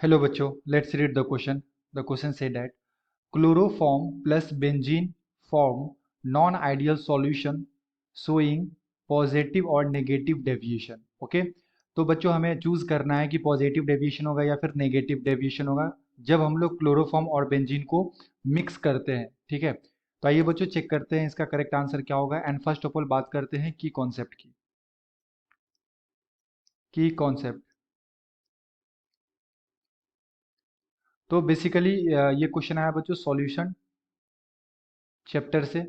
Hello बच्चों, let's read the question. The question said that chloroform plus benzene form non-ideal solution showing positive और negative deviation. Okay, तो बच्चों हमें choose करना है कि पॉजिटिव डेविएशन होगा या फिर नेगेटिव डेविएशन होगा जब हम लोग क्लोरोफॉर्म और बेंजीन को मिक्स करते हैं. ठीक है, तो आइए बच्चों चेक करते हैं इसका करेक्ट आंसर क्या होगा. एंड फर्स्ट ऑफ ऑल बात करते हैं की कॉन्सेप्ट की कॉन्सेप्ट. तो बेसिकली ये क्वेश्चन आया बच्चों सॉल्यूशन चैप्टर से.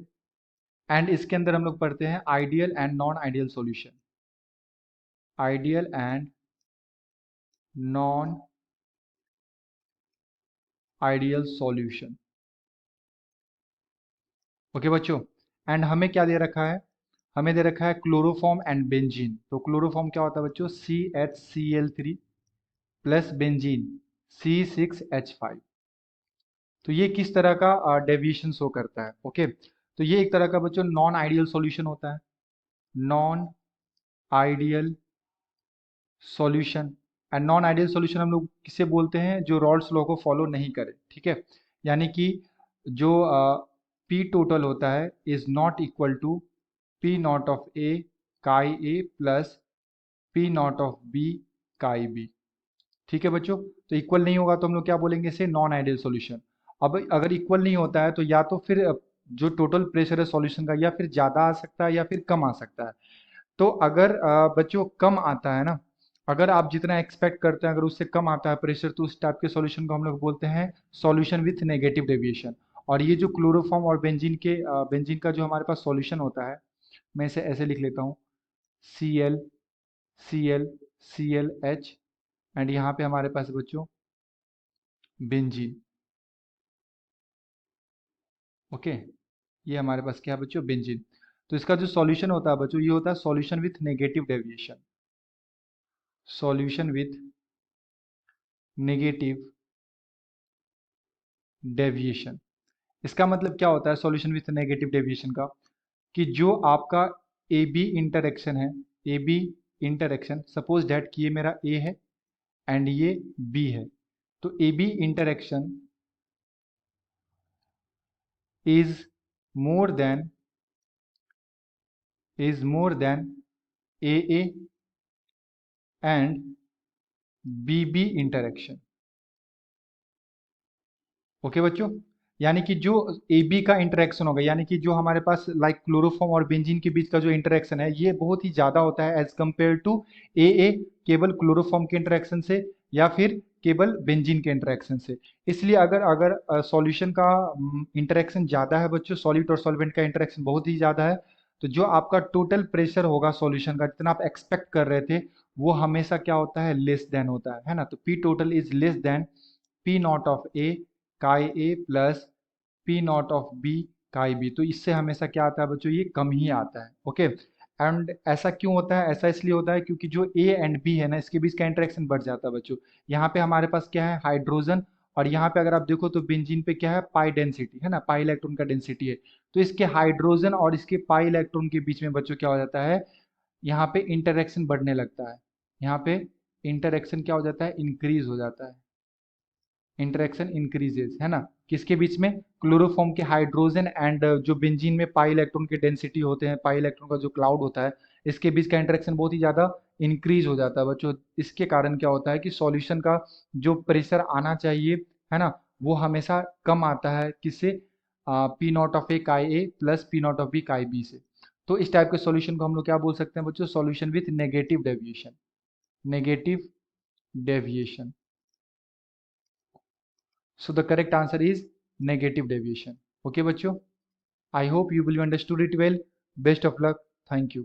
एंड इसके अंदर हम लोग पढ़ते हैं ideal and non ideal solution. Ideal and non ideal solution. Okay बच्चों, एंड हमें क्या दे रखा है, हमें दे रखा है क्लोरोफॉर्म एंड बेंजीन. तो क्लोरोफॉर्म क्या होता है बच्चों, CHCl3 प्लस बेंजीन C6H5. तो ये किस तरह का डेविएशन शो करता है. ओके, तो ये एक तरह का बच्चों नॉन आइडियल सॉल्यूशन होता है. Non ideal solution. And non ideal solution हम लोग किसे बोलते हैं, जो रॉल्स लॉ को फॉलो नहीं करे. ठीक है, यानी कि जो पी टोटल होता है is not equal to P not of A chi A plus P not of B chi B. ठीक है बच्चों, तो इक्वल नहीं होगा तो हम लोग क्या बोलेंगे इसे, नॉन आइडियल सॉल्यूशन. अब अगर इक्वल नहीं होता है तो या तो फिर जो टोटल प्रेशर है सॉल्यूशन का या फिर ज़्यादा आ सकता है या फिर कम आ सकता है. तो अगर बच्चों कम आता है ना, अगर आप जितना एक्सपेक्ट करते हैं अगर उससे कम आता है प्रेशर, तो उस टाइप के सॉल्यूशन को हम लोग बोलते हैं सॉल्यूशन विथ नेगेटिव डेविएशन. और ये जो क्लोरोफॉर्म और बेंजीन का जो हमारे पास सॉल्यूशन होता है, मैं इसे ऐसे लिख लेता हूँ CL एंड यहाँ पे हमारे पास बच्चों बेंजीन. ओके, ये हमारे पास क्या है बच्चों, बेंजीन. तो इसका जो सॉल्यूशन होता है बच्चों, ये होता है solution with negative deviation. Solution with negative deviation. इसका मतलब क्या होता है सॉल्यूशन विथ नेगेटिव डेविएशन का, कि जो आपका ए बी इंटरेक्शन है, ए बी इंटरेक्शन, सपोज डैट कि ये मेरा ए है एंड ये बी है. तो A B interaction is more than A A and B B interaction. Okay बच्चों, यानी कि जो ए बी का इंटरेक्शन होगा, यानी कि जो हमारे पास लाइक क्लोरोफॉर्म और बेंजीन के बीच का जो इंटरेक्शन है ये बहुत ही ज़्यादा होता है एज कम्पेयर टू ए केवल क्लोरोफॉर्म के इंटरेक्शन से या फिर केवल बेंजीन के इंटरेक्शन से. इसलिए अगर अगर सॉल्यूशन का इंटरेक्शन ज़्यादा है बच्चों, सॉलिड और सॉल्वेंट का इंटरेक्शन बहुत ही ज़्यादा है, तो जो आपका टोटल प्रेशर होगा सॉल्यूशन का जितना आप एक्सपेक्ट कर रहे थे वो हमेशा क्या होता है, लेस देन होता है ना. तो P total is less than P not of A chi A plus P not of B chi B. तो इससे हमेशा क्या आता है बच्चों, ये कम ही आता है. ओके, एंड ऐसा क्यों होता है, ऐसा इसलिए होता है क्योंकि जो ए एंड बी है ना, इसके बीच का इंटरेक्शन बढ़ जाता है बच्चों. यहाँ पे हमारे पास क्या है, हाइड्रोजन. और यहाँ पे अगर आप देखो तो बेंजीन पे क्या है, पाई डेंसिटी है ना, पाई इलेक्ट्रॉन का डेंसिटी है. तो इसके हाइड्रोजन और इसके पाई इलेक्ट्रॉन के बीच में बच्चों क्या हो जाता है, यहाँ पे इंटरेक्शन बढ़ने लगता है. यहाँ पे इंटरेक्शन क्या हो जाता है, इंक्रीज हो जाता है. इंटरेक्शन इंक्रीजेस है ना, किसके बीच में, क्लोरोफॉर्म के हाइड्रोजन एंड जो बेंजीन में पाई इलेक्ट्रॉन के डेंसिटी होते हैं, पाई इलेक्ट्रॉन का जो क्लाउड होता है, इसके बीच का इंटरेक्शन बहुत ही ज़्यादा इंक्रीज हो जाता है बच्चों. इसके कारण क्या होता है कि सॉल्यूशन का जो प्रेशर आना चाहिए है ना, वो हमेशा कम आता है. किससे, P not of A plus P not of B chi B से. तो इस टाइप के सॉल्यूशन को हम लोग क्या बोल सकते हैं बच्चों, solution with negative deviation. Negative deviation. So the correct answer is negative deviation. Okay बच्चों, I hope you will understood it well. Best of luck. Thank you.